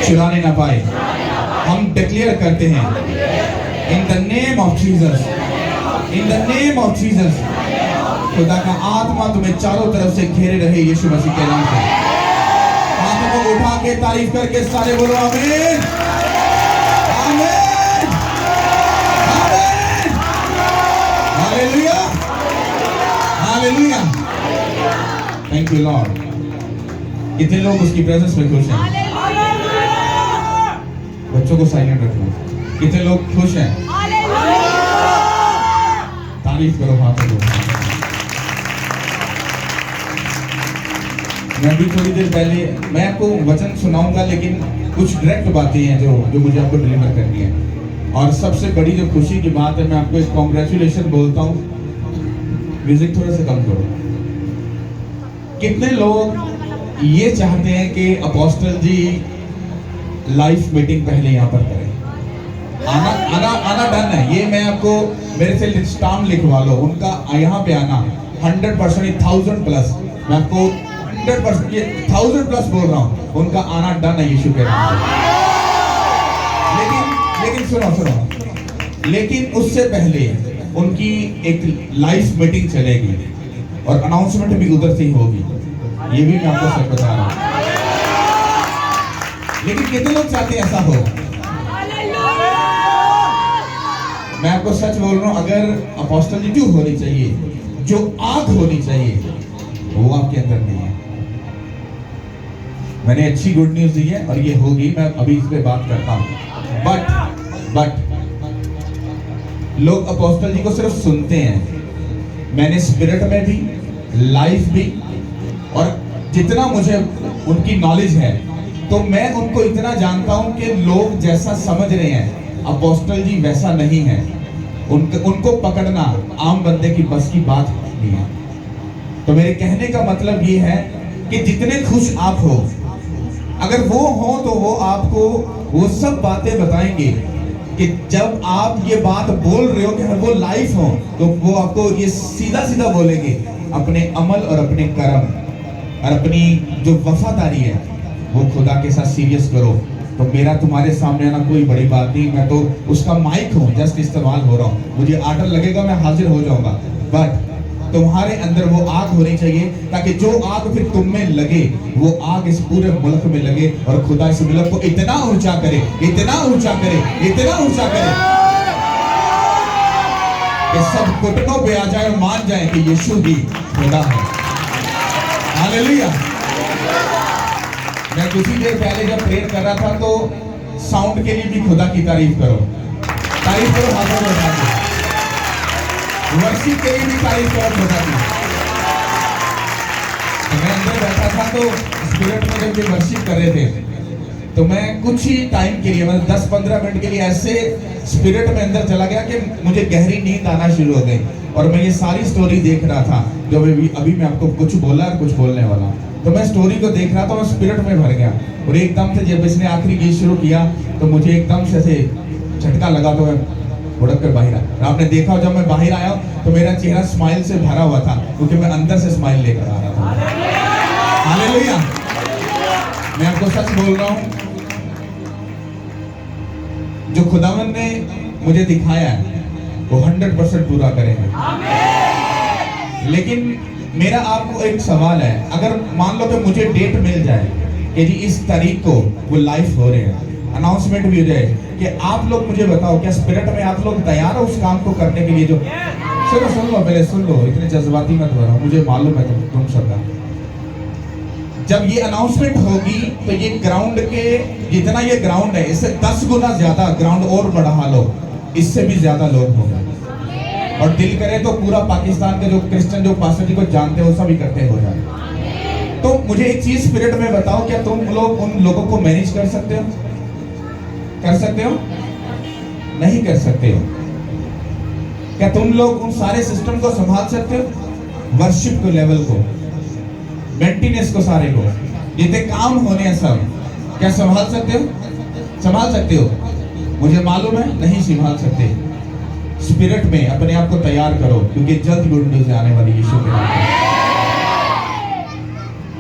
चुराने ना पाए। हम डिक्लेयर करते हैं in the name of Jesus, in the name of Jesus, खुदा का आत्मा तुम्हें चारों तरफ से घेरे रहे यीशु मसीह के नाम से। हाथों को उठा के तारीफ करके सारे बोलो आमीन, आमीन, आमीन, hallelujah, hallelujah. Thank you Lord. कितने लोग उसकी प्रेजेंस में खुश हैं? बच्चों को साइलेंट रखो। कितने लोग खुश हैं? तारीफ करो हाथों को। मैं भी थोड़ी देर पहले मैं आपको वचन सुनाऊंगा, लेकिन कुछ डायरेक्ट बातें हैं जो मुझे आपको डिलीवर करनी है। और सबसे बड़ी जो खुशी की बात है, मैं आपको एक कॉन्ग्रेचुलेशन बोलता हूँ। म्यूजिक थोड़ा सा कम करो। कितने लोग ये चाहते हैं कि अपोस्टल जी लाइफ मीटिंग पहले यहाँ पर करें? आना आना आना डन है। ये मैं आपको मेरे से स्टाम्प लिखवा लो, उनका यहाँ पे आना 100%, 1000 प्लस। मैं आपको 100% ये 1000 प्लस बोल रहा हूँ, उनका आना डन है यीशु के नाम से। लेकिन सुनो, लेकिन उससे पहले उनकी एक लाइफ मीटिंग चलेगी और अनाउंसमेंट भी उधर से ही होगी। ये भी मैं आपको सच बता रहा हूँ। लेकिन कितने लोग चाहते हैं ऐसा हो? मैं आपको सच बोल रहा हूँ, अगर अपोस्टल जी क्यों होनी चाहिए, जो आग होनी चाहिए वो आपके अंदर नहीं है। मैंने अच्छी गुड न्यूज दी है और ये होगी, मैं अभी इस पे बात करता हूँ। बट लोग अपोस्टल जी को सिर्फ सुनते हैं। मैंने स्पिरिट में भी, लाइफ भी, और जितना मुझे उनकी नॉलेज है, तो मैं उनको इतना जानता हूं कि लोग जैसा समझ रहे हैं अपोस्टल जी वैसा नहीं है। उनको पकड़ना आम बंदे की बस की बात नहीं है। तो मेरे कहने का मतलब ये है कि जितने खुश आप हो, अगर वो हो तो वो आपको वो सब बातें बताएंगे कि जब आप ये बात बोल रहे हो कि वो लाइफ हो, तो वो आपको ये सीधा सीधा बोलेंगे, अपने अमल और अपने कर्म और अपनी जो वफादारी है वो खुदा के साथ सीरियस करो। तो मेरा तुम्हारे सामने आना कोई बड़ी बात नहीं, मैं तो उसका माइक हूँ, जस्ट इस्तेमाल हो रहा हूँ। मुझे आर्डर लगेगा, मैं हाजिर हो जाऊंगा। बट तुम्हारे अंदर वो आग होनी चाहिए, ताकि जो आग फिर तुम में लगे, वो आग इस पूरे मुल्क में लगे और खुदा इस मुल्क को इतना ऊंचा करे, इतना ऊंचा करे, इतना ऊंचा करे कि सब घुटनों पे आ जाए और मान जाए कि यीशु ही खुदा है। हालेलुया। मैं कुछ ही देर पहले जब प्रेयर कर रहा था, तो साउंड के लिए भी खुदा की तारीफ करो, तारीफ करो हाथों में उठा के। वर्शिप के लिए भी तारीफ करो खुदा की। तो मैं अंदर बैठा था, तो स्पिरिट में जब ये वर्शिप कर रहे थे, तो मैं कुछ ही टाइम के लिए, मतलब 10-15 मिनट के लिए ऐसे स्पिरिट में अंदर चला गया कि मुझे गहरी नींद आना शुरू हो गई। और मैं ये सारी स्टोरी देख रहा था जो अभी मैं आपको कुछ बोला और कुछ बोलने वाला। तो मैं स्टोरी को देख रहा था, मैं स्पिरिट में भर गया। और एकदम से जब इसने आखिरी गीत शुरू किया, तो मुझे एकदम से ऐसे झटका लगा, तो मैं उड़क कर बाहर आया। आपने देखा जब मैं बाहर आया तो मेरा चेहरा स्माइल से भरा हुआ था, क्योंकि मैं अंदर से स्माइल लेकर आ रहा था। हालेलुया। मैं आपको सच बोल रहा हूँ, जो खुदावन ने मुझे दिखाया है वो 100% पूरा करेंगे। लेकिन मेरा आपको एक सवाल है, अगर मान लो कि मुझे डेट मिल जाए कि जी इस तारीख को वो लाइव हो रहे हैं, अनाउंसमेंट भी हो जाए, कि आप लोग मुझे बताओ क्या स्पिरिट में आप लोग तैयार हो उस काम को करने के लिए? जो सुन लो पहले, सुन लो, इतने जज्बाती मत हो रहा, मुझे मालूम है तुम सबका। जब ये अनाउंसमेंट होगी तो ये ग्राउंड के जितना ये ग्राउंड है, इससे 10 गुना ज्यादा ग्राउंड और बढ़ा लो, इससे भी ज्यादा लोग होंगे। और दिल करे तो पूरा पाकिस्तान के जो क्रिश्चियन जो पास्टर जी को जानते हो सब इकट्ठे हो जाए। तो मुझे एक चीज स्पिरिट में बताओ, क्या तुम लोग उन लोगों को मैनेज कर सकते हो? कर सकते हो? नहीं कर सकते हो। क्या तुम लोग उन सारे सिस्टम को संभाल सकते हो? वर्शिप को, लेवल को, मेंटेनेंस को, सारे को, जितने काम होने हैं सब, क्या संभाल सकते हो? संभाल सकते हो? मुझे मालूम है नहीं संभाल सकते। स्पिरिट में अपने आप को तैयार करो, क्योंकि जल्द गुड न्यूज़ आने वाली यीशु के नाम में।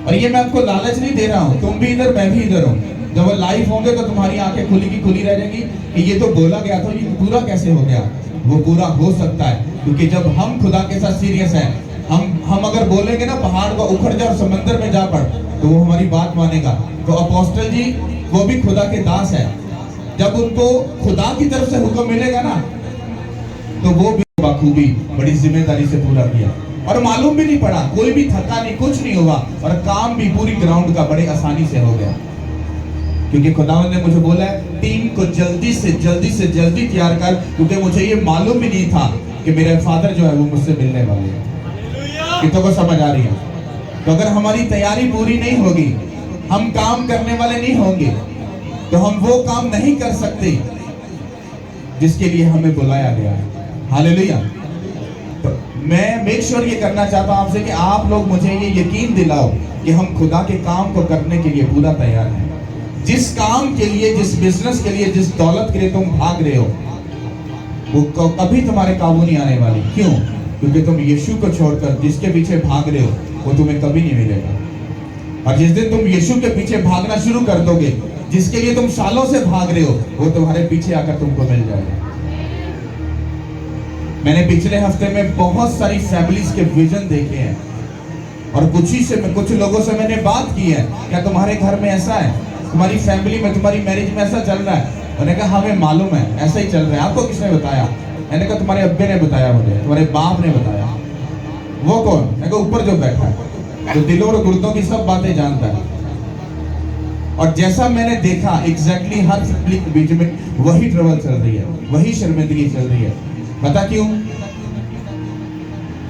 और ये मैं आपको लालच नहीं दे रहा हूं, तुम भी इधर मैं भी इधर हूं। जब वो लाइव होंगे तो तुम्हारी आंखें खुली की खुली रह जाएंगी कि ये तो बोला गया था, ये पूरा कैसे हो गया। वो पूरा हो सकता है क्योंकि जब हम खुदा के साथ सीरियस हैं, हम अगर बोलेंगे ना पहाड़ को उखड़ जा और समंदर में जा पड़, तो वो हमारी बात मानेगा। तो अपोस्टल जी वो भी खुदा के दास है, जब उनको खुदा की तरफ से हुक्म मिलेगा ना तो वो भी बखूबी बड़ी जिम्मेदारी से पूरा किया और मालूम भी नहीं पड़ा, कोई भी थका नहीं, कुछ नहीं हुआ और काम भी पूरी ग्राउंड का बड़े आसानी से हो गया। क्योंकि खुदावंद ने मुझे बोला है टीम को जल्दी से तैयार कर, क्योंकि मुझे ये मालूम भी नहीं था कि मेरे फादर जो है वो मुझसे मिलने वाले हैं। कितनों को समझ आ रही है? तो अगर हमारी तैयारी पूरी नहीं होगी, हम काम करने वाले नहीं होंगे, तो हम वो काम नहीं कर सकते जिसके लिए हमें बुलाया गया है। हालेलुया। तो मैं मेक श्योर ये करना चाहता हूं आपसे कि आप लोग मुझे ये यकीन दिलाओ कि हम खुदा के काम को करने के लिए पूरा तैयार हैं। जिस काम के लिए, जिस बिजनेस के लिए, जिस दौलत के लिए तुम भाग रहे हो, वो कभी तुम्हारे काबू नहीं आने वाली। क्यों? क्योंकि तुम यीशु को छोड़कर जिसके पीछे भाग रहे हो वो तुम्हें कभी नहीं मिलेगा। और जिस दिन तुम यीशु के पीछे भागना शुरू कर दोगे, जिसके लिए तुम सालों से भाग रहे हो, वो तुम्हारे पीछे आकर तुमको मिल जाएगा। मैंने पिछले हफ्ते में बहुत सारी फैमिलीज के विजन देखे हैं और कुछ लोगों से मैंने बात की है, क्या तुम्हारे घर में ऐसा है, तुम्हारी फैमिली में, तुम्हारी मैरिज में ऐसा चल रहा है? मैंने कहा हमें मालूम है ऐसा ही चल रहा है। आपको किसने बताया? मैंने कहा तुम्हारे अब्बे ने बताया मुझे, तुम्हारे बाप ने बताया। वो कौन? मैंने कहा ऊपर जो बैठा है, जो दिलों और गुर्दों की सब बातें जानता है। और जैसा मैंने देखा एग्जैक्टली हर फैमिली के बीच में वही ट्रबल चल रही है, वही शर्मिंदगी चल रही है। पता क्यों?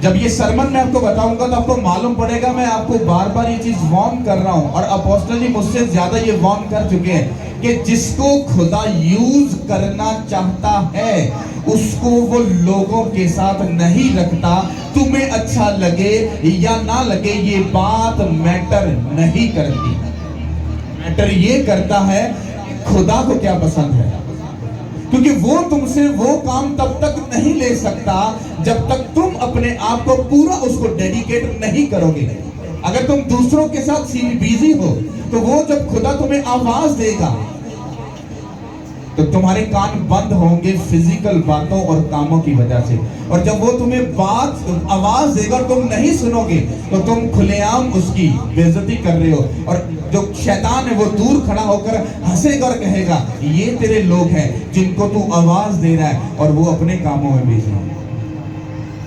जब ये सरमन मैं आपको बताऊंगा तो आपको मालूम पड़ेगा मैं आपको बार बार ये चीज वार्न कर रहा हूं, और अपोस्टल जी मुझसे ज्यादा ये वार्न कर चुके हैं कि जिसको खुदा यूज करना चाहता है उसको वो लोगों के साथ नहीं रखता। तुम्हें अच्छा लगे या ना लगे ये बात मैटर नहीं करती। मैटर ये करता है खुदा को क्या पसंद है, क्योंकि वो तुमसे वो काम तब तक नहीं ले सकता जब तक तुम अपने आप को पूरा उसको डेडिकेट नहीं करोगे। अगर तुम दूसरों के साथ बिजी हो तो वो जब खुदा तुम्हें आवाज देगा तो तुम्हारे कान बंद होंगे फिजिकल बातों और कामों की वजह से, और जब वो तुम्हें आवाज देगा तुम नहीं सुनोगे तो तुम खुलेआम उसकी बेइज्जती कर रहे हो। और जो शैतान है वो दूर खड़ा होकर हंसेगा और कहेगा ये तेरे लोग हैं जिनको तू आवाज दे रहा है और वो अपने कामों में बिजी है।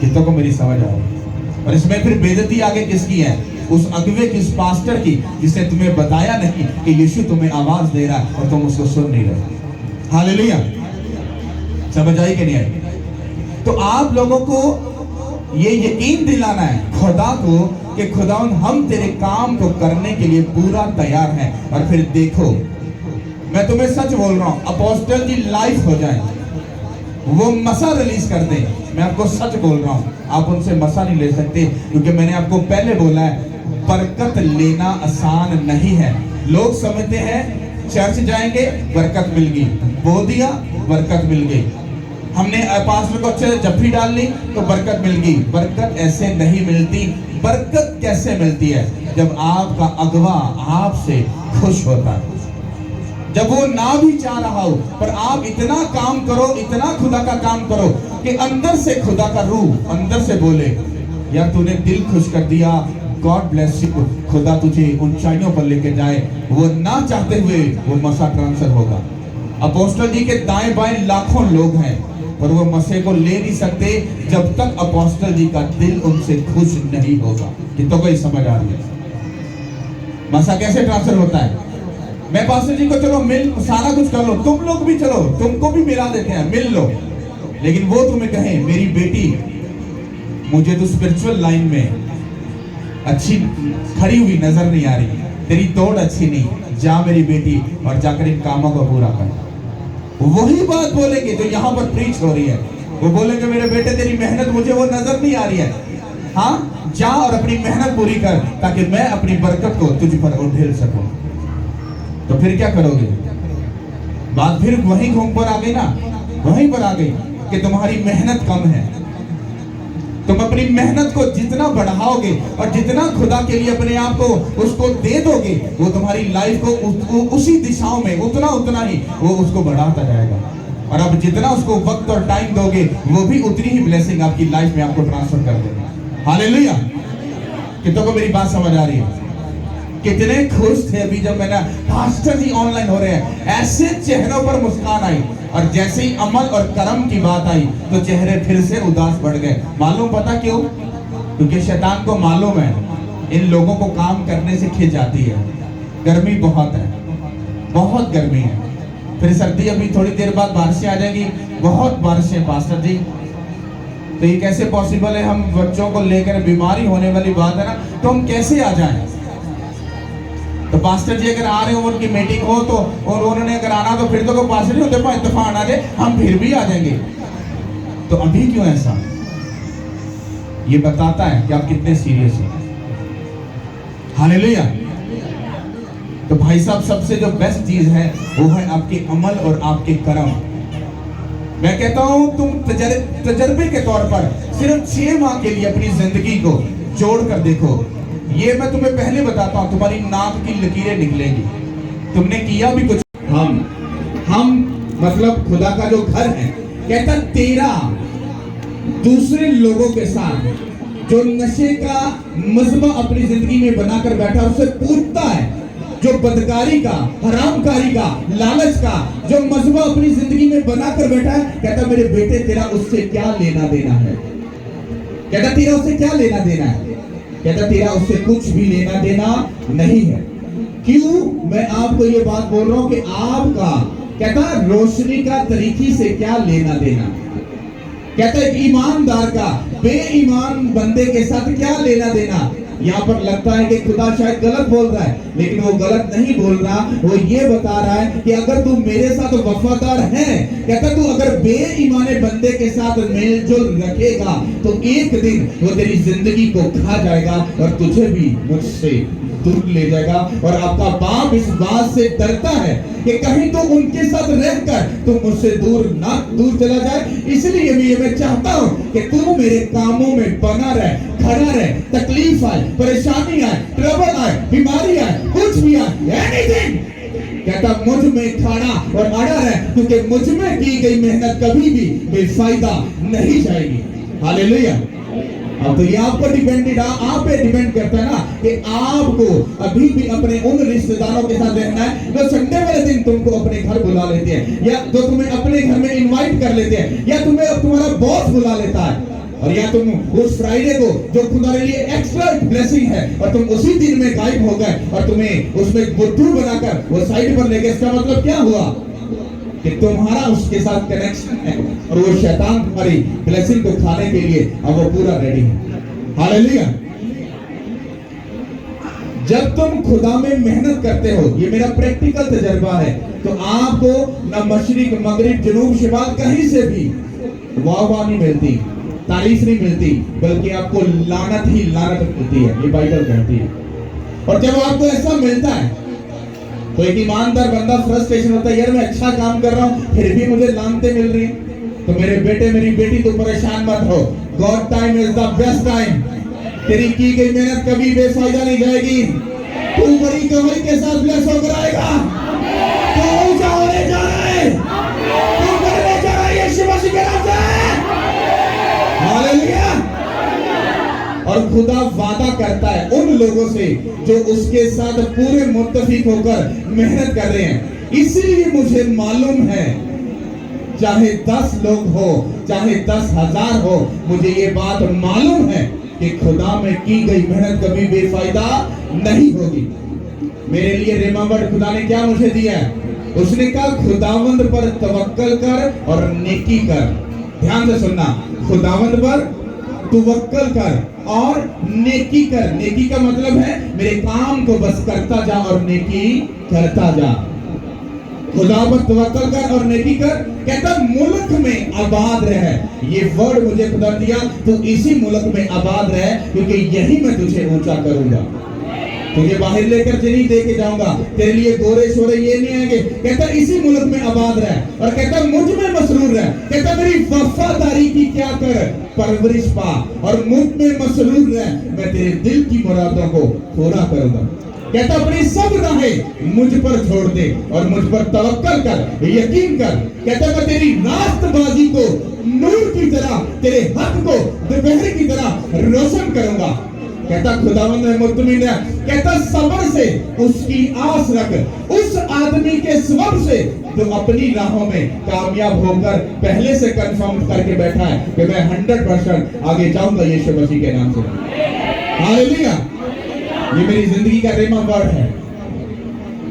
कितनों को मेरी समझ आ रही है? और इसमें फिर बेइज्जती आगे किसकी है? उस अगुवे की, उस पास्टर की जिसने तुम्हें बताया नहीं कि यीशु तुम्हें आवाज दे रहा है और तुम उसको सुन नहीं रहे। हालेलुया। समझ आई कि नहीं आई? तो आप लोगों को ये यकीन दिलाना है खुदा को कि खुदावन हम तेरे काम को करने के लिए पूरा तैयार हैं। और फिर देखो मैं तुम्हें सच बोल रहा हूं, अपोस्टल जी लाइफ हो जाए, वो मसा रिलीज कर दें, मैं आपको सच बोल रहा हूं आप उनसे मसा नहीं ले सकते, क्योंकि मैंने आपको पहले बोला है बरकत लेना आसान नहीं है। लोग समझते हैं चर्च जाएंगे बरकत मिल गई, बो दिया बरकत मिल गई, हमने पास्टर को अच्छे से जफ्फी डाल ली तो बरकत मिल गई। बरकत ऐसे नहीं मिलती। बरकत कैसे मिलती है? जब आपका अगवा आपसे खुश होता है, जब वो ना भी चाह रहा हो पर आप इतना काम करो, इतना खुदा का काम करो कि अंदर से खुदा का रूह अंदर से बोले यार तूने दिल खुश कर दिया, गॉड ब्लेस यू, खुदा तुझे ऊंचाइयों पर लेके जाए। वो ना चाहते हुए वो मसा ट्रांसफर होगा। अपोस्टल जी के दाएं बाएं लाखों लोग हैं पर वो मसे को ले नहीं सकते जब तक अपोस्टल जी का दिल उनसे खुश नहीं होगा। कितनों को ये समझ आ रही है? मसा कैसे ट्रांसफर होता है? मैं पास्टर जी को चलो मिल सारा कुछ कर लो, तुम लोग भी चलो, तुमको भी मिला देते हैं, मिल लो, लेकिन वो तुम्हें कहे मेरी बेटी मुझे तो स्पिरिचुअल लाइन में अच्छी खड़ी हुई नजर नहीं आ रही, तेरी तोड़ अच्छी नहीं, जा मेरी बेटी और जाकर इन कामों को पूरा कर। वही बात बोलेंगे जो यहाँ पर प्रीच हो रही है। वो बोलेंगे मेरे बेटे तेरी मेहनत मुझे वो नजर नहीं आ रही है, हाँ जा और अपनी मेहनत पूरी कर ताकि मैं अपनी बरकत को तुझ पर उधेल सकूं। तो फिर क्या करोगे? बात फिर वहीं घूम पर आ गई ना, वहीं पर आ गई कि तुम्हारी मेहनत कम है, तुम अपनी मेहनत को जितना बढ़ाओगे और जितना खुदा के लिए अपने आप को उसको दे दोगे, वो तुम्हारी लाइफ को उसी दिशाओं में उतना ही वो उसको बढ़ाता जाएगा। और अब जितना उसको वक्त और टाइम दोगे, वो भी उतनी ही ब्लेसिंग आपकी लाइफ में आपको ट्रांसफर कर देगा। हालेलुया। कितनों को मेरी बात समझ आ रही है? कितने खुश थे अभी जब मैंने पास्टर जी ऑनलाइन हो रहे हैं, ऐसे चेहरों पर मुस्कान आई, और जैसे ही अमल और कर्म की बात आई तो चेहरे फिर से उदास बढ़ गए। मालूम पता क्यों? क्योंकि शैतान को मालूम है इन लोगों को काम करने से खिंच जाती है। गर्मी बहुत है, बहुत गर्मी है, फिर सर्दी, अभी थोड़ी देर बाद बारिशें आ जाएंगी, बहुत बारिशें पास्टर जी। तो ये कैसे पॉसिबल है? हम बच्चों को लेकर, बीमारी होने वाली बात है ना, तो हम कैसे आ जाएं? तो पास्टर जी अगर आ रहे हो, उनकी मीटिंग हो तो, और उन्होंने अगर आना तो फिर तो पास्टर जी होते तूफान आ जाए, हम फिर भी आ जाएंगे। तो अभी क्यों ऐसा? ये बताता है कि आप कितने सीरियस हैं। हालेलुया। तो भाई साहब, सबसे जो बेस्ट चीज है वो है आपके अमल और आपके कर्म। मैं कहता हूं तुम तजर्बे के तौर पर सिर्फ 6 माह के लिए अपनी जिंदगी को जोड़ कर देखो। ये मैं तुम्हें पहले बताता हूं, तुम्हारी नाक की लकीरें निकलेंगी। तुमने किया भी कुछ। हम मतलब खुदा का जो घर है, कहता तेरा दूसरे लोगों के साथ जो नशे का मजमा अपनी जिंदगी में बनाकर बैठा, उससे पूछता है। जो बदकारी का, हरामकारी का, लालच का जो मजमा अपनी जिंदगी में बनाकर बैठा है, कहता मेरे बेटे तेरा उससे क्या लेना देना है? कहता तेरा उससे क्या लेना देना है? कहता तेरा उससे कुछ भी लेना देना नहीं है। क्यों मैं आपको ये बात बोल रहा हूं कि आपका, कहता रोशनी का तरीके से क्या लेना देना? कहता एक ईमानदार का बेईमान बंदे के साथ क्या लेना देना? यहाँ पर लगता है कि खुदा शायद गलत बोल रहा है, लेकिन वो गलत नहीं बोल रहा। वो ये बता रहा है कि अगर तू मेरे साथ वफादार है, कहता तू अगर बेईमाने बंदे के साथ मेलजोल रखेगा तो एक दिन वो तेरी जिंदगी को खा जाएगा और तुझे भी मुझसे दूर ले जाएगा। और आपका बाप इस बात से डरता है कि कहीं तो उनके साथ रहकर तू मुझसे दूर चला जाए। इसलिए मैं चाहता हूं कि तू मेरे कामों में बना रहे, खड़ा रहे। तकलीफ आए, परेशानी आए, ट्रबल आए, बीमारी आए, कुछ भी आए, एनीथिंग, कहता मुझ में खड़ा और अड़ा रहे, क्योंकि मुझ में की गई मेहनत कभी भी बेफायदा नहीं जाएगी। हालेलुया। अब तो ये आप पे डिपेंड करता है ना कि आपको अभी भी अपने उन रिश्तेदारों के साथ रहना है जो संडे वाले दिन तुमको अपने घर बुला लेते हैं, या जो तुम्हें अपने घर में इनवाइट कर लेते हैं, या तुम्हें तुम्हारा बॉस बुला लेता है, और या तुम उस फ्राइडे को जो तुम्हारे लिए एक्स्ट्रा ब्लेसिंग है और तुम उसी दिन में गायब हो गए और तुम्हें उसमें बुद्धू बनाकर वो साइड पर लेके, इसका मतलब क्या हुआ कि तुम्हारा उसके साथ कनेक्शन है और वो शैतान तुम्हारी ब्लेसिंग को खाने के लिए अब वो पूरा रेडी है। हालेलुया। जब तुम खुदा में मेहनत करते हो, ये मेरा प्रैक्टिकल तजर्बा है, तो आपको न मशरिक, मगरिब, जनूब, शिमाल कहीं से भी वाह नहीं मिलती, तारीफ नहीं मिलती, बल्कि आपको लानत ही लानत मिलती है। ये बाइबल कहती है। और जब आपको ऐसा मिलता है तो एक ईमानदार बंदा फ्रस्ट्रेशन होता है, यार मैं अच्छा काम कर रहा हूं फिर भी मुझे लानतें मिल रही हैं। तो मेरे बेटे, मेरी बेटी, तो परेशान मत हो। God time is the best time. तेरी की गई मेहनत कभी बेफायदा नहीं जाएगी। तू बड़ी कमाई के साथ ब्लेस होकर आएगा। तू ऊंचा होने जा रहा है, तू बढ़ने जा रहा है यीशु मसीह के नाम से। हालेलुया। और खुदा वादा करता है उन लोगों से जो उसके साथ पूरे मुत्तफिक होकर मेहनत कर रहे हैं। इसीलिए मुझे मालूम है, चाहे 10 लोग हो, चाहे 10,000 हो, मुझे ये बात मालूम है कि खुदा में की गई मेहनत कभी बेफायदा नहीं होगी। मेरे लिए रिमेंबर खुदा ने क्या मुझे दिया है? उसने कहा खुदावंद पर तवक्कल कर और नेकी कर। ध्यान से सुनना, खुदावंद पर तवक्कल कर और नेकी कर। नेकी का मतलब है मेरे काम को बस करता जा और नेकी करता जा। खुदा पर तवक्कल कर और नेकी कर। कहता मुल्क में आबाद रहे। ये वर्ड मुझे खुदा दिया, तू इसी मुल्क में आबाद रहे, क्योंकि यही मैं तुझे ऊंचा करूंगा। तुझे बाहर लेकर नहीं दे के जाऊंगा, तेरे लिए गोरे शोरे ये नहीं आएंगे। कहता इसी मुल्क में आबाद रह, और कहता मुझ में मसरूर रह। कहता मेरी वफादारी की क्या कर परवरिश पा, और मुझ में मसरूर रह, मैं तेरे दिल की मुरादों को पूरा करूंगा। कहता अपनी सब राहें मुझ पर छोड़ दे और मुझ पर तवक्कल कर, यकीन कर। कहता मैं तेरी रास्तबाजी को नूर की तरह, तेरे हक को दोपहर की तरह रोशन करूंगा। कहता खुदावंद में मुतमिन है। कहता सब्र से उसकी आस रख, उस आदमी के सबब से जो अपनी राहों में कामयाब होकर पहले से कंफर्म करके बैठा है कि मैं 100% आगे जाऊंगा यीशु मसीह के नाम से। हालेलुया। ये मेरी जिंदगी का रेमा वर्ड है।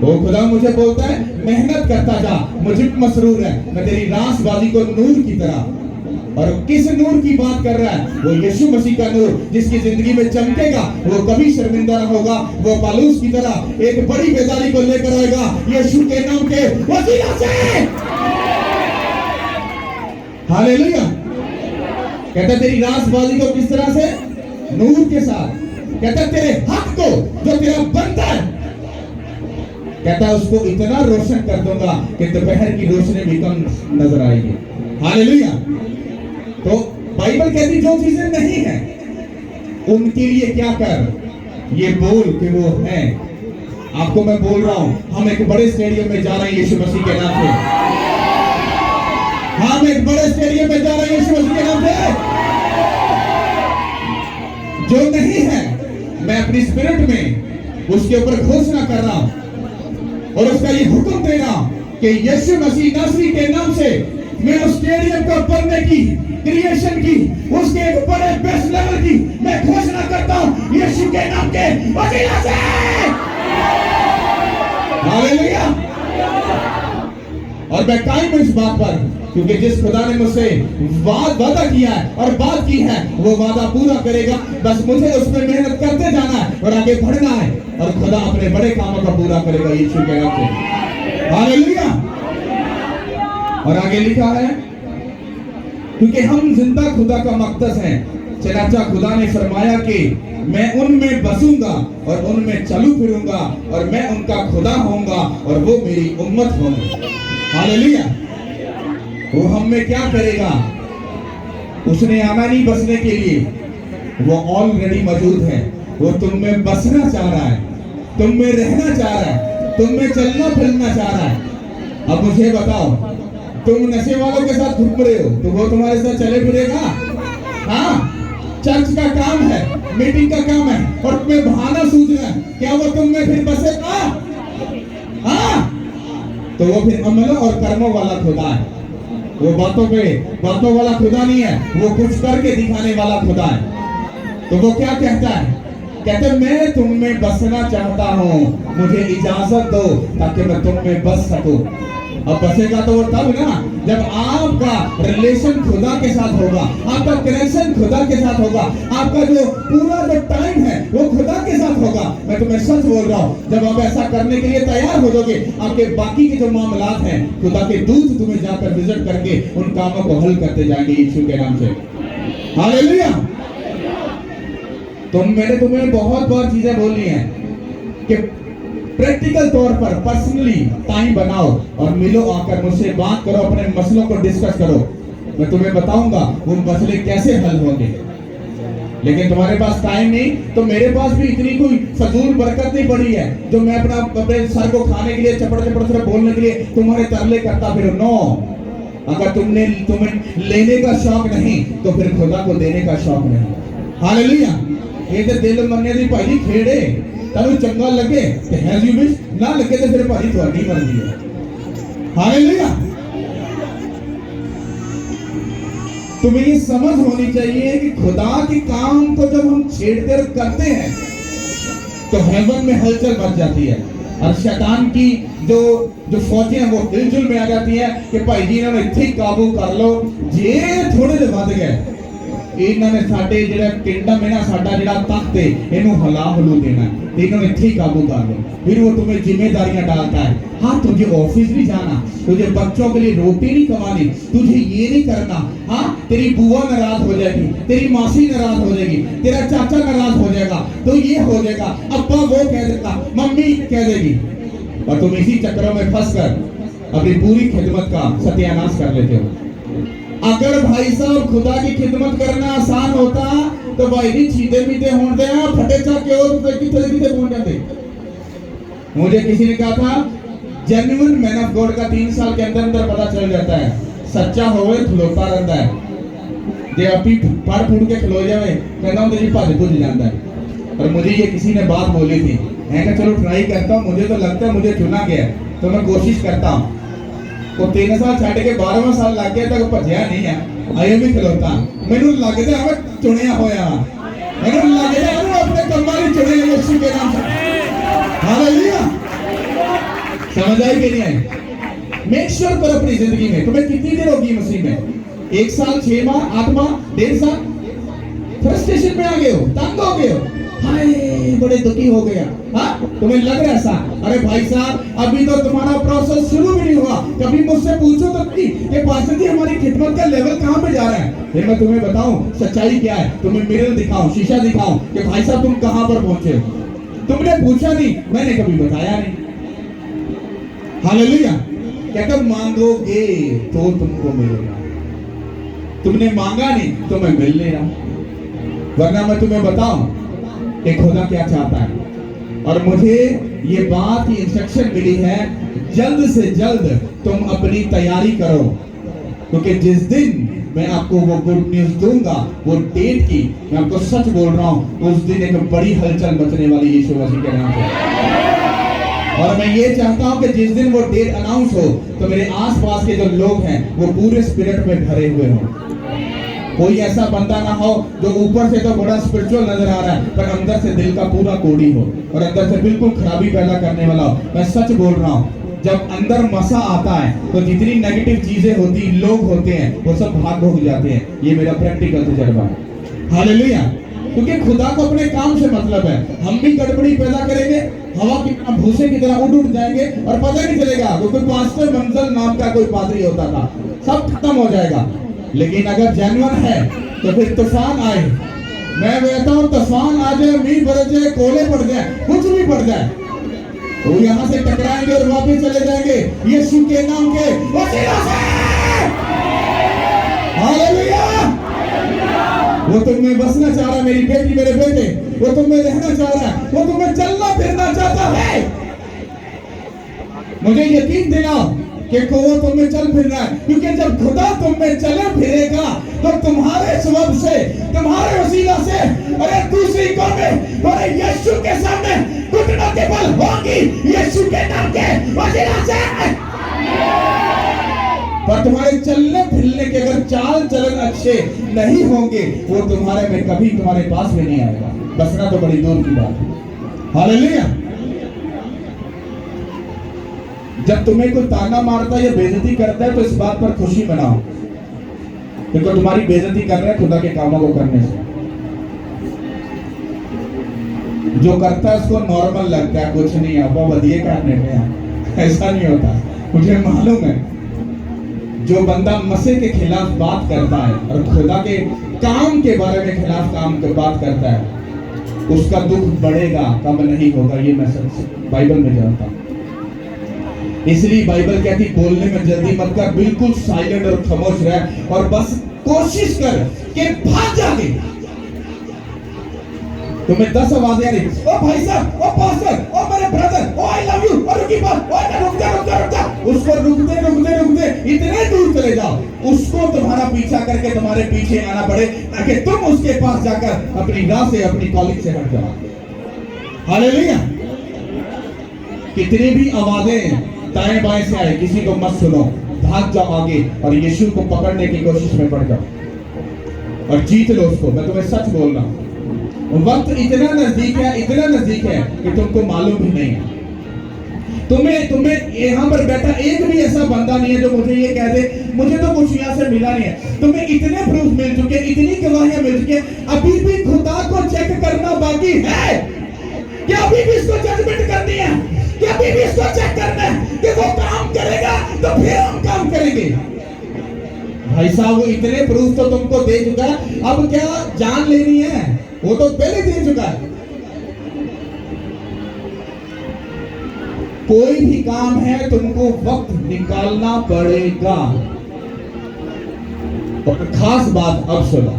वो खुदा मुझे बोलता है मेहनत करता जा, मुझे मसरूर है, मैं तेरी रास्तबाजी को नूर की तरह। और किस नूर की बात कर रहा है? वो यीशु मसीह का नूर, जिसकी जिंदगी में चमकेगा, वो कभी शर्मिंदा ना होगा। वो पालूस की तरह एक बड़ी बेदारी को लेकर आएगा यीशु के नाम के वसीला से। हालेलुया। कहता तेरी रास्तबाजी को किस तरह से? नूर के साथ। कहता तेरे हक को जो तेरा बनता है, कहता उसको इतना रोशन कर दूंगा कि दोपहर की रोशनी भी कम नजर आएगी। हालेलुया। तो बाइबल कहती जो चीजें नहीं है उनके लिए क्या कर, ये बोल कि वो है। आपको मैं बोल रहा हूं, हम एक बड़े स्टेडियम में जा रहे हैं यीशु मसीह के नाम से। हम एक बड़े स्टेडियम में जा रहे हैं यीशु मसीह के नाम से। जो नहीं है मैं अपनी स्पिरिट में उसके ऊपर घोषणा कर रहा हूं और उसका ये हुक्म दे रहा हूं कि यीशु मसीह नासरी के नाम से मैं उस स्टेडियम को बनने की, क्रिएशन की, उसके एक बड़े बेस्ट लेवल की मैं घोषणा करता हूं यीशु के नाम के वसीला से। हालेलुया। और मैं कायम हूं इस बात पर, क्योंकि जिस खुदा ने मुझसे वादा किया है और बात की है वो वादा पूरा करेगा। बस मुझे उसमें मेहनत करते जाना है और आगे बढ़ना है, और खुदा अपने बड़े कामों का पूरा करेगा यीशु के नाम से। हालेलुया। और आगे लिखा है क्योंकि हम जिंदा खुदा का मकदस हैं। चनाचा खुदा ने फरमाया कि मैं उनमें बसूंगा और उनमें चलू फिरूंगा और मैं उनका खुदा होऊंगा और वो मेरी उम्मत होंगे। हालेलुया। वो हम में क्या करेगा? उसने आना नहीं बसने के लिए, वो ऑलरेडी मौजूद है। वो तुम में बसना चाह रहा है, तुम में रहना चाह रहा है, तुम में चलना फिरना चाह रहा है। अब मुझे बताओ, तुम नशे वालों के साथ घूम रहे हो तो वो तुम्हारे साथ चले फिरेगा? हाँ, चर्च का काम है, मीटिंग का काम है, और तुम्हें बहाना सूझ रहा है, क्या वो तुम में फिर बसेगा? हाँ, तो वो फिर अमलों और कर्मों वाला खुदा है। वो बातों वाला खुदा नहीं है, वो कुछ करके दिखाने वाला खुदा है। तो वो क्या कहता है? कहते मैं तुम में बसना चाहता हूँ, मुझे इजाजत दो ताकि मैं तुम में बस सकूं। अब बसेगा तो वो तब ना जब आपका रिलेशन खुदा के साथ होगा, आपका कनेक्शन खुदा के साथ होगा, आपका जो पूरा जो टाइम है वो खुदा के साथ होगा। मैं तुम्हें सच बोल रहा हूँ, जब आप ऐसा करने के लिए तैयार हो जाओगे, आपके बाकी के जो मामलात हैं खुदा के दूत तुम्हें जाकर विजिट करके उन कामों को हल करते जाएंगे यीशु के नाम से। हालेलुया। मैंने तुम्हें बहुत बार चीजें बोली हैं कि प्रैक्टिकल तौर पर पर्सनली टाइम बनाओ और मिलो, आकर मुझसे बात करो, अपने मसलों को डिस्कस करो। मैं तुम्हें बताऊंगा वो मसले कैसे हल होंगे। लेकिन तुम्हारे पास टाइम नहीं, तो मेरे पास भी इतनी कोई फजूल बरकत नहीं पड़ी है जो मैं अपने सर को खाने के लिए चपड़ से बोलने के लिए तुम्हारे तरले करता फिर। नो, अगर तुम्हें लेने का शौक नहीं तो फिर खुदा को देने का शौक नहीं। हालेलुया। ये तो दिल मन्ने दी भाई खेड़े तनु चंगा लगे ते हैज यू विश, ना लगे तो फिर भाई तुम्हारी मर्जी है। हालेलुया। तुम्हें ये समझ होनी चाहिए कि खुदा के काम को जब हम छेड़कर करते हैं तो हेवन में हलचल मच जाती है, और शैतान की जो फौजें हैं वो हिलजुल में आ जाती है कि भाई जी इन्होंने ठीक काबू कर लो, जे थोड़े से बढ़ गए इन्होंने साडे जिहड़ा किंगडम है ना, साडा जिहड़ा तख्त है, इन्हू हला हलू देना है, तो इन्होंने इत्थे ही काबू कर लो। फिर वो तुम्हें जिम्मेदारियां डालता है, हाँ तुझे ऑफिस नहीं जाना, तुझे बच्चों के लिए रोटी नहीं कमानी, तुझे ये नहीं करना, हाँ तेरी बुआ नाराज हो जाएगी, तेरी मासी नाराज हो जाएगी, तेरा चाचा नाराज हो जाएगा, तो ये हो जाएगा, अब्बा वो कह देगा, मम्मी कह देगी, और तुम इसी चक्रों में फंस कर अपनी पूरी खिदमत का सत्यानाश कर लेते हो। अगर भाई साहब खुदा की खिदमत करना आसान होता तो भाई जी चीते पीते होते हैं फटे चा क्यों तो कितने कितने पहुंच जाते। मुझे किसी ने कहा था जेन्युइन मैन ऑफ गॉड का 3 साल के अंदर अंदर पता चल जाता है, सच्चा होवे खलोता रहता है, जे अपनी पढ़ फूट के खलो जावे कहना हूं तेरी भज भुज जाता है। और मुझे ये किसी ने बात बोली थी, मैं कहा चलो ट्राई करता हूं, मुझे तो लगता है मुझे चुना गया तो मैं कोशिश करता हूं। तो 3 साल छड़ के 12वां साल लग गया तक भजया नहीं है, अजे भी खलोता मैनू लगता है मैं चुनिया होया, मैनू लगता है मैं अपने कम्मा नहीं चुने यीशु के नाम से। हालेलुया, समझ आई कि नहीं आई? मेक श्योर करो अपनी जिंदगी में तुम्हें कितनी देर होगी मसीह में, 1 साल 6 माह 8 माह 1.5 साल, फ्रस्ट्रेशन में आ गए हो, तंग हो गए हो, हाय बड़े दुखी हो गया, हाँ तुम्हें लग रहा है ऐसा, अरे भाई साहब अभी तो तुम्हारा प्रोसेस शुरू भी नहीं हुआ, कभी मुझसे पूछो तो नहीं कि पास्टर जी हमारी खिदमत का लेवल कहां पे जा रहा है। फिर मैं तुम्हें बताऊं सच्चाई क्या है, तुम्हें मिरर दिखाऊं, शीशा दिखाऊं कि भाई साहब तुम कहां पर पहुंचे हो। तुमने पूछा नहीं, मैंने कभी बताया नहीं। हालेलुया, कहता मांगोगे तो तुमको मिलेगा, तुमने मांगा नहीं तो मैं मिल नहीं रहा। वरना मैं तुम्हें बताऊं कि खुदा क्या चाहता है, और मुझे ये बात की इंस्ट्रक्शन मिली है जल्द से जल्द तुम अपनी तैयारी करो, क्योंकि जिस दिन मैं आपको वो गुड न्यूज दूंगा, वो डेट की मैं आपको सच बोल रहा हूं, उस दिन एक बड़ी हलचल मचने वाली यीशु मसीह के नाम से। और मैं ये चाहता हूं कि जिस दिन वो डेट अनाउंस हो तो मेरे आसपास के जो लोग हैं वो पूरे स्पिरिट में भरे हुए हों। कोई ऐसा बंदा ना हो जो ऊपर से तो बड़ा स्पिरिचुअल नजर आ रहा है पर अंदर से दिल का पूरा कोड़ी हो और अंदर से बिल्कुल खराबी पैदा करने वाला हो। मैं सच बोल रहा हूँ, जब अंदर मसा आता है तो जितनी नेगेटिव चीजें होती, लोग होते हैं, वो सब भाग भाग जाते हैं। ये मेरा प्रैक्टिकल तजुर्बा है। हालेलुया, क्योंकि खुदा को अपने काम से मतलब है। हम भी गड़बड़ी पैदा करेंगे, हवा की भूसे की तरह उड़ जाएंगे और पता नहीं चलेगा। वो कोई पास्टर मंजल नाम का कोई पादरी होता था, सब खत्म हो जाएगा। लेकिन अगर जेन्युइन है तो फिर तूफान आए, मैं कहता हूँ तूफान आ जाए, मींह बरस जाए, कोले पड़ जाए, कुछ भी पड़ जाए, वो यहाँ से टकराएंगे और वापस चले जाएंगे यीशु के नाम के वसीला से। हालेलुया, वो तुम में बसना चाह रहा है, मेरी बेटी मेरे बेटे, वो तुम में रहना चाह रहा है, वो तुम्हें चलना फिरना चाहता है। मुझे यकीन दिलाओ कि वो तुम में चल फिर रहा है, क्योंकि जब खुदा तुम में चले फिरेगा तो तुम्हारे सबब से, तुम्हारे वसीला से, अरे दूसरी कौमें अरे यीशु के सामने घुटनों के बल होंगी यीशु के नाम के वसीला से। पर तुम्हारे चलने फिरने के अगर चाल चलन अच्छे नहीं होंगे, वो तुम्हारे में कभी तुम्हारे पास में नहीं आएगा। बसना तो बड़ी दूर की बात है। हालेलुया, जब तुम्हें कोई ताना मारता या बेइज्जती करता है तो इस बात पर खुशी मनाओ, क्योंकि तुम्हारी बेइज्जती कर रहे हैं खुदा के कामों को करने से। जो करता है उसको नॉर्मल लगता है, कुछ नहीं है, बहुत बढ़िया करने में, ऐसा नहीं होता। मुझे मालूम है जो बंदा मसीह के खिलाफ बात करता है और खुदा के काम के बारे में खिलाफ बात करता है, उसका दुख बढ़ेगा, कम नहीं होगा। ये मैं सच बाइबल में जानता हूँ। इसलिए बाइबल कहती बोलने में जल्दी मत कर, बिल्कुल साइलेंट और खामोश रह और बस कोशिश कर कि भाग जाके। तुम्हें 10 आवाजें आ रही, ओ भाई साहब, ओ पास्टर, ओ मेरे ब्रदर, ओ आई लव यू, और रुकी बात, ओ रुक जा, उसको रुकते इतने दूर चले जाओ, उसको तुम्हारा पीछा करके तुम्हारे पीछे आना पड़े, ताकि तुम उसके पास जाकर अपनी राह से, अपनी कॉलिंग से हट जाओ। हालेलुया, कितनी भी आवाजें दाएं बाएं से आए, किसी को मत सुनो, भाग जाओ आगे और यीशु को पकड़ने की कोशिश में पड़ जाओ और जीत लो उसको। मैं तुम्हें सच बोल रहा हूं, वक्त इतना नजदीक है कि तुमको मालूम भी नहीं है। तुम्हें तुम्हें यहाँ पर बैठा एक भी ऐसा बंदा नहीं है जो मुझे ये कह दे मुझे तो कुछ यहाँ से मिला नहीं है। तुम्हें इतने प्रूफ मिल चुके, इतनी गवाहियां मिल चुकी हैं, अभी भी खुदा को चेक करना बाकी है कि अभी भी इसको जजमेंट करनी है, कि अभी भी इसको चेक करना है कि वो काम करेगा तो फिर हम काम करेंगे। भाई साहब वो इतने प्रूफ तो तुमको दे चुका है, अब क्या जान लेनी है, वो तो पहले दे चुका है। कोई भी काम है तुमको वक्त निकालना पड़ेगा। और खास बात अब सुनो,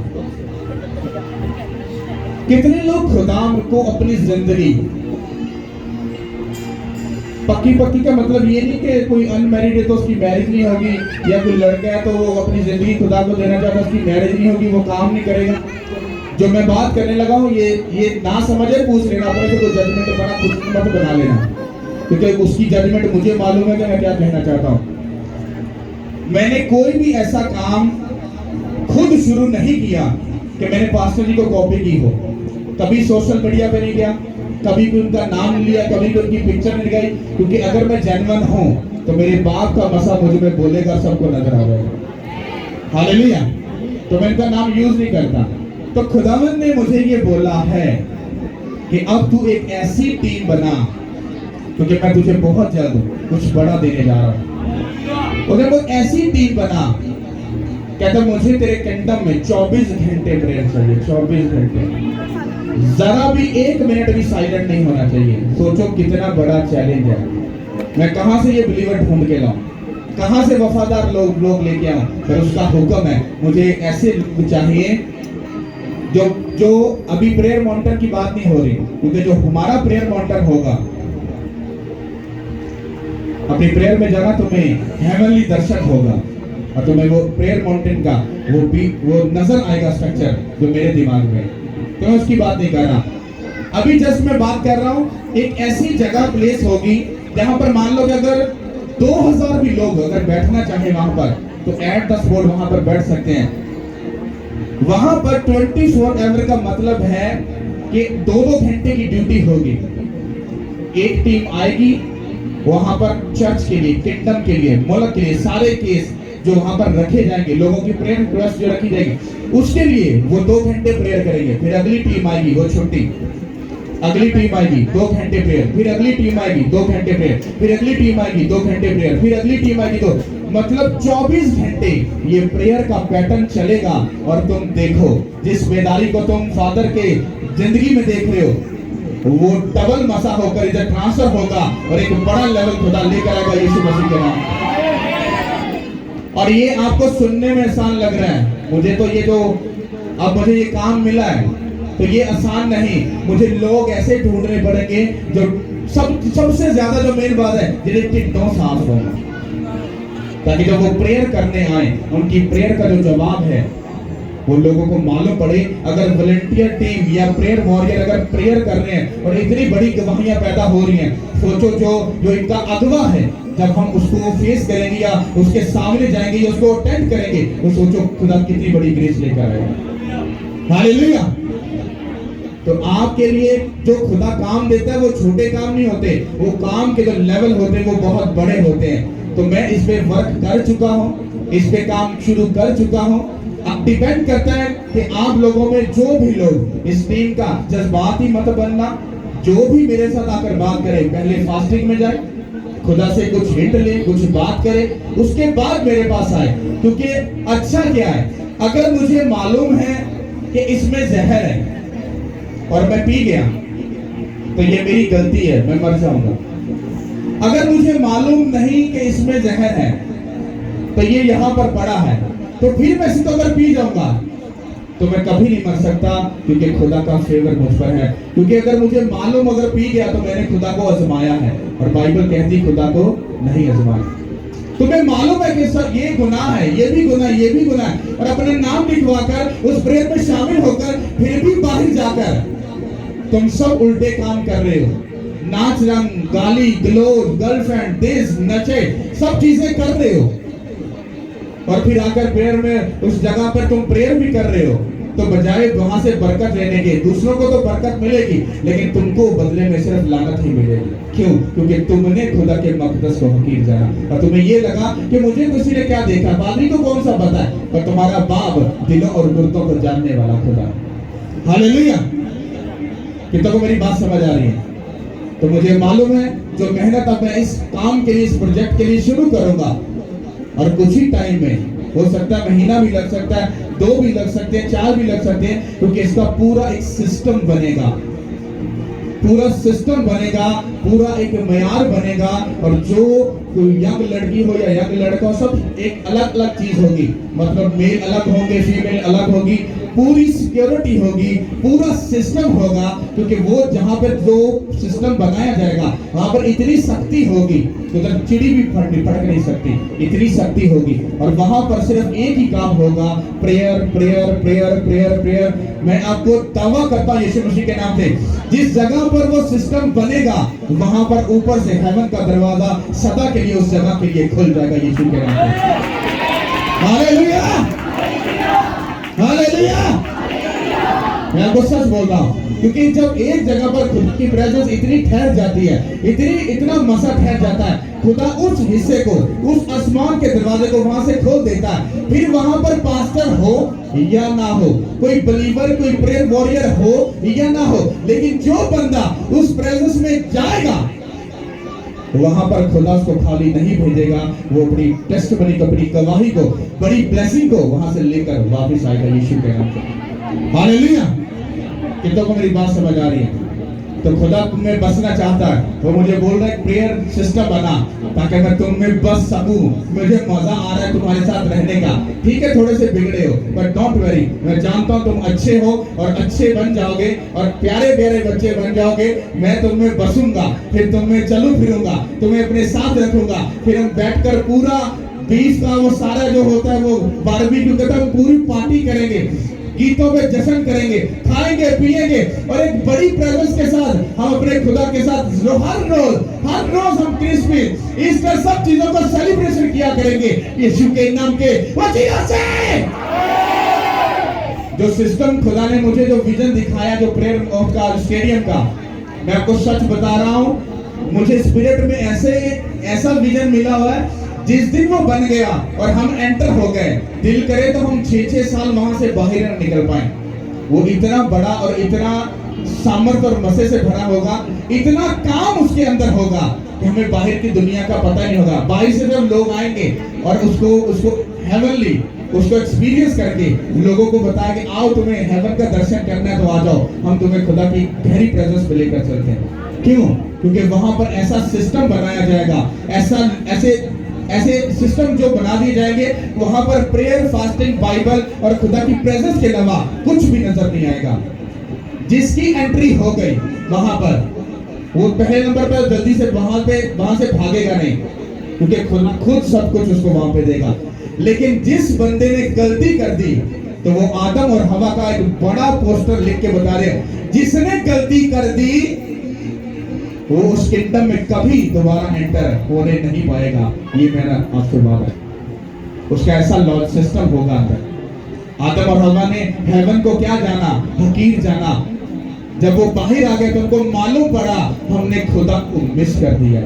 कितने लोग खुदा को अपनी जिंदगी, पक्की पक्की का मतलब ये नहीं कि कोई अनमैरिड है तो उसकी मैरिज नहीं होगी, या कोई लड़का है तो वो अपनी जिंदगी खुदा को देना चाहता है उसकी मैरिज नहीं होगी, वो काम नहीं करेगा। जो मैं बात करने लगा हूं ये ना समझे पूछ लेना, अपने से कोई जजमेंट बना खुद मत बना लेना, क्योंकि उसकी जजमेंट मुझे मालूम है कि मैं क्या कहना चाहता हूं। मैंने कोई भी ऐसा काम खुद शुरू नहीं किया कि मैंने पास्टर जी को कॉपी की हो। कभी सोशल मीडिया पे नहीं गया, कभी भी उनका नाम लिया, कभी भी उनकी पिक्चर नहीं लगाई, क्योंकि अगर मैं जेन्युइन हूं तो मेरे बाप का मसा मुझ में बोलेगा, सबको नजर आ जाएगा। हालेलुया। तो मैं इनका नाम यूज नहीं करता। तो खुदावंद ने मुझे ये बोला है कि अब तू एक ऐसी टीम बना, क्योंकि मैं तुझे बहुत जल्द कुछ बड़ा देने जा रहा हूं। उधर वो ऐसी टीम बना, कहता मुझे तेरे किंगडम में 24 घंटे प्रेयर चाहिए, 24 घंटे, जरा भी 1 मिनट भी साइलेंट नहीं होना चाहिए। सोचो कितना बड़ा चैलेंज है। मैं कहां से ये बिलीवर ढूंढ के लाऊं, कहां से वफादार लोग लेके आऊं? पर उसका हुक्म है, मुझे ऐसे लोग चाहिए जो अभी प्रेयर मॉनिटर की बात नहीं हो रही, क्योंकि जो हमारा प्रेयर मॉनिटर होगा, अपनी प्रेयर में जाना तुम्हें हेवनली दर्शक होगा, और तुम्हें वो प्रेयर माउंटेन का वो नजर आएगा स्ट्रक्चर जो मेरे दिमाग में। तो मैं उसकी बात नहीं कर रहा, अभी जस्ट मैं बात कर रहा हूं एक ऐसी जगह प्लेस होगी जहां पर मान लो कि अगर 2000 भी लोग अगर बैठना चाहे वहां पर, तो एट द स्पॉट वहां पर बैठ सकते हैं। वहां पर 24 आवर का मतलब है कि 2-2 घंटे की ड्यूटी होगी। एक टीम आएगी वहां पर चर्च के लिए, किंगडम के लिए, मुल्क के लिए, सारे केस जो वहां पर रखे जाएंगे, लोगों की प्रेयर रिक्वेस्ट जो रखी जाएगी, उसके लिए वो 2 घंटे प्रेयर करेंगे। फिर अगली टीम आएगी, वो छुट्टी, अगली टीम आएगी 2 घंटे प्रेयर, फिर अगली टीम आएगी 2 घंटे प्रेयर, फिर अगली टीम आएगी 2 घंटे प्रेयर, फिर अगली टीम आएगी 2, मतलब 24 घंटे ये प्रेयर का पैटर्न चलेगा। और तुम देखो जिस बेदारी को तुम फादर के जिंदगी में देख रहे हो, वो डबल मसा होकर इधर ट्रांसफर होगा और एक बड़ा लेवल खुदा लेकर आएगा यीशु मसीह के नाम। और ये आपको सुनने में आसान लग रहा है, मुझे तो ये जो अब मुझे ये काम मिला है तो ये आसान नहीं, मुझे लोग ऐसे ढूंढने पड़ेंगे जो सबसे ज्यादा जो मेन बात है, जिन्हें टिड्डों साफ हो, ताकि जब वो प्रेयर करने आए उनकी प्रेयर का जो जवाब है वो लोगों को मालूम पड़े। अगर वॉलंटियर टीम या प्रेयर वॉरियर अगर प्रेयर कर रहे हैं और इतनी बड़ी गवाहियां पैदा हो रही हैं, सोचो जो इनका अगवा है, जब हम उसको फेस करेंगे या उसके सामने जाएंगे या उसको अटेंड करेंगे, तो सोचो खुदा कितनी बड़ी ग्रेस लेकर आएगा। हालेलुया। तो आपके लिए जो खुदा काम देता है वो छोटे काम नहीं होते, वो काम के जो लेवल होते हैं वो बहुत बड़े होते हैं। तो मैं इस पे वर्क कर चुका हूँ, इस पे काम शुरू कर चुका हूँ। अब डिपेंड करता है कि आप लोगों में जो भी लोग इस टीम का जज्बाती मत बनना, जो भी मेरे साथ आकर बात करे, पहले फास्टिंग में जाए, खुदा से कुछ हिंट ले, कुछ बात करे, उसके बाद मेरे पास आए। क्योंकि अच्छा क्या है, अगर मुझे मालूम है कि इसमें जहर है और मैं पी गया तो ये मेरी गलती है, मैं मर जाऊंगा। अगर मुझे मालूम नहीं कि इसमें जहर है तो ये यहाँ पर पड़ा है, तो फिर मैं इसको अगर पी जाऊंगा तो मैं कभी नहीं मर सकता, क्योंकि खुदा का फेवर मुझ पर है। क्योंकि अगर मुझे मालूम अगर पी गया तो मैंने खुदा को आजमाया है, और बाइबल कहती खुदा को नहीं आजमाया। तुम्हें मालूम है कि सर ये गुनाह है, ये भी गुनाह, ये भी गुनाह है, और अपने नाम लिखवाकर उस प्रेयर में शामिल होकर फिर भी बाहर जाकर तुम सब उल्टे काम कर रहे हो, नाच रंग, गाली गलोच, गर्लफ्रेंड, दिस नचे, सब चीजें कर रहे हो, और फिर आकर प्रेयर में उस जगह पर तुम प्रेयर भी कर रहे हो, तो बजाय वहां से बरकत लेने के, दूसरों को तो बरकत मिलेगी लेकिन तुमको बदले में सिर्फ लानत ही मिलेगी। क्यों? क्योंकि तुमने खुदा के मकदस को हकीर जाना और तुम्हें ये लगा कि मुझे किसी ने क्या देखा, पादरी को कौन सा पता है, पर तुम्हारा बाप दिलों और गुर्दों को जानने वाला खुदा। हालेलुया। कितनों को मेरी बात समझ आ रही है? तो मुझे मालूम है जो मेहनत अब मैं इस काम के लिए, इस प्रोजेक्ट के लिए शुरू करूंगा, और कुछ ही टाइम में, हो सकता है महीना भी लग सकता है, 2 भी लग सकते हैं, 4 भी लग सकते हैं, क्योंकि इसका पूरा एक सिस्टम बनेगा, पूरा सिस्टम बनेगा, पूरा एक मयार बनेगा। और जो कोई यंग लड़की हो या यंग लड़का हो, सब एक अलग अलग चीज होगी, मतलब मेल अलग होंगे, फीमेल अलग होगी, पूरी सिक्योरिटी होगी, पूरा सिस्टम होगा। क्योंकि वो जहां पर जो सिस्टम बनाया जाएगा वहां पर इतनी शक्ति होगी तो उधर चिड़ी भी फटक नहीं सकती, इतनी शक्ति होगी। और वहां पर सिर्फ एक ही काम होगा, prayer prayer prayer prayer prayer. मैं आपको दावा करता हूं यीशु मसीह के नाम से, जिस जगह पर वो सिस्टम बनेगा वहां पर ऊपर से हेवन का दरवाजा सदा के लिए उस जगह के लिए खुल जाएगा यीशु के नाम से। Hallelujah, hallelujah. मैं आपको सच बोल रहा हूं, क्योंकि जब एक जगह पर खुद की प्रेजेंस इतनी ठहर जाती है, इतना मसा ठहर जाता है, खुदा उस हिस्से को, उस आसमान के दरवाजे को वहां से खोल देता है। फिर वहां पर पास्टर हो या ना हो, कोई बिलीवर, कोई प्रेयर वॉरियर हो या ना हो, लेकिन जो बंदा उस प्रेजेंस में जाएगा वहां पर खुदा उसको खाली नहीं भेजेगा, वो अपनी टेस्टमनी को, अपनी गवाही को, बड़ी ब्लेसिंग को वहां से लेकर वापस आएगा यीशु के नाम से। हालेलुया। कितनों को मेरी बात समझ आ रही है? तो खुदा तुम में बसना चाहता है, वो मुझे बोल रहा है प्रेयर सिस्टम बना ताकि मैं तुम में बस सकूं। मुझे मजा आ रहा है तुम्हारे साथ रहने का। ठीक है, थोड़े से बिगड़े हो, बट डोंट वरी, मैं जानता हूं तुम अच्छे हो और अच्छे बन जाओगे और प्यारे प्यारे बच्चे बन जाओगे। मैं तुम में बसूंगा, फिर तुम में चलू फिरूंगा, तुम्हें अपने साथ रखूंगा, फिर हम बैठकर पूरा बीफ का वो सारा जो होता है वो बारबेक्यू करता है, पूरी पार्टी करेंगे, गीतों पे जश्न करेंगे, खाएंगे पिएंगे, और एक बड़ी प्रेजेंस के साथ हम अपने खुदा के साथ हर रोज हम क्रिसमस, ईस्टर, सब चीजों का सेलिब्रेशन किया करेंगे यीशु के नाम के वसीला से। जो सिस्टम खुदा ने मुझे जो विजन दिखाया, जो प्रेयर का स्टेडियम का, मैं आपको सच बता रहा हूं, मुझे स्पिरिट में ऐसा विजन मिला हुआ है। जिस दिन वो बन गया और हम एंटर हो गए, दिल करे तो हम 6-6 साल वहां से बाहर न निकल पाए। वो इतना बड़ा और इतना सामर्थ और मसे से भरा होगा, इतना काम उसके अंदर होगा कि हमें बाहर की दुनिया का पता नहीं होगा। बाहर से जब लोग आएंगे और उसको हेवनली उसको एक्सपीरियंस करके लोगों को बताया कि आओ तुम्हें हेवन का दर्शन करना है तो आ जाओ, हम तुम्हें खुदा की गहरी प्रेजेंस पे लेकर चलते हैं। क्यों? क्योंकि वहां पर ऐसा सिस्टम बनाया जाएगा, ऐसे सिस्टम जो बना दिए जाएंगे, वहां पर प्रेयर, फास्टिंग, बाइबल और खुदा की प्रेजेंस के अलावा कुछ भी नजर नहीं आएगा। जिसकी एंट्री हो गई वहां पर, वो पहले नंबर पर जल्दी से वहां से भागेगा नहीं, क्योंकि खुद सब कुछ उसको वहां पे देगा। लेकिन जिस बंदे ने गलती कर दी, तो वो आदम और हवा का एक बड़ा पोस्टर लिख के बता रहे, जिसने गलती कर दी वो उस किंगडम में कभी दोबारा एंटर होने नहीं पाएगा। ये मेरा आपसे बात है। उसका ऐसा लॉ सिस्टम होगा अंदर। आदम और हवा ने हेवन को क्या जाना? हकीर जाना। जब वो बाहर आ गए तो उनको मालूम पड़ा हमने खुदा को मिस कर दिया।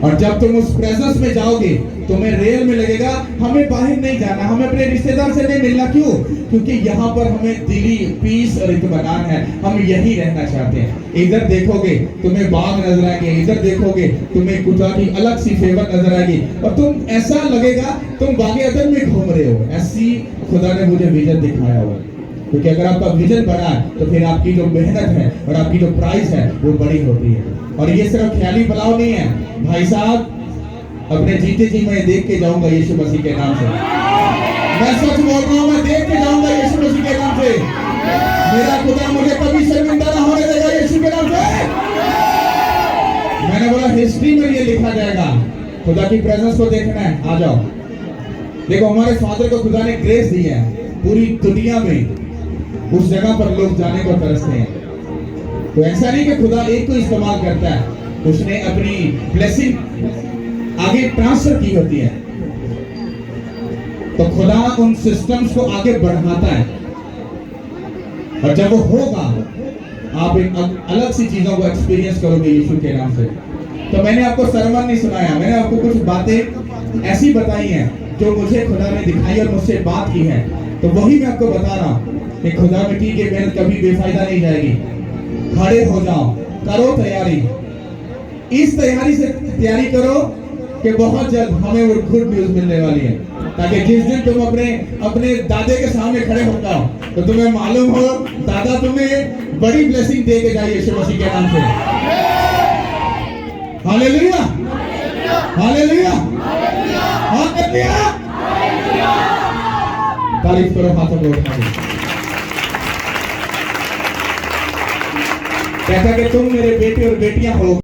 और जब तुम उस प्रेजेंस में जाओगे, तुम्हें रियल में लगेगा हमें बाहर नहीं जाना, हमें अपने रिश्तेदार से नहीं मिलना। क्यों? क्योंकि यहाँ पर हमें दिली पीस और इत्मीनान है, हम यही रहना चाहते हैं। इधर देखोगे तुम्हें बाग नजर आएंगे, इधर देखोगे तुम्हें खुदा की अलग सी फेवर नजर आएगी, और तुम ऐसा लगेगा तुम बागे अदन में घूम रहे हो। ऐसी खुदा ने मुझे विजन दिखाया हुआ। क्योंकि अगर आपका विजन बड़ा है तो फिर आपकी जो मेहनत है और आपकी जो प्राइस है वो बड़ी होती है। और ये सिर्फ ख्याली पुलाव नहीं है भाई साहब, अपने जीते जी मैं देख के जाऊंगा यीशु मसीह के नाम से। मैं सच बोल रहा हूँ, मैं देख के जाऊंगा यीशु मसीह के नाम से। मेरा खुदा मुझे कभी शर्मिंदा ना होने देगा यीशु के नाम से। मैंने बोला हिस्ट्री में ये लिखा जाएगा। खुदा की प्रेजेंस को देखना है, आ जाओ। देखो हमारे फादर को खुदा ने ग्रेस दी है, पूरी दुनिया में उस जगह पर लोग जाने को तरसते हैं। तो ऐसा नहीं कि खुदा एक को इस्तेमाल करता है, उसने अपनी ब्लेसिंग आगे ट्रांसफर की होती है। तो खुदा उन सिस्टम्स को आगे बढ़ाता है, और जब वो होगा आप एक अलग सी चीजों को एक्सपीरियंस करोगे यीशु के नाम से। तो मैंने आपको सरमन नहीं सुनाया, मैंने आपको कुछ बातें ऐसी बताई हैं जो मुझे खुदा ने दिखाई और मुझसे बात की है, तो वही मैं आपको बता रहा हूँ कि खुदा मिट्टी की मेहनत कभी बेफायदा नहीं जाएगी। खड़े हो जाओ, करो तैयारी, इस तैयारी से तैयारी करो कि बहुत जल्द हमें वो गुड न्यूज मिलने वाली है, ताकि जिस दिन तुम अपने दादे के सामने खड़े हो जाओ तो तुम्हें मालूम हो दादा तुम्हें बड़ी ब्लेसिंग दे के जाए यीशु मसीह के नाम से। हालेलुया, हालेलुया, हालेलुया, तारीफ करो, हाथों को उठा दो। कहता कि तुम मेरे बेटे और बेटियां हो,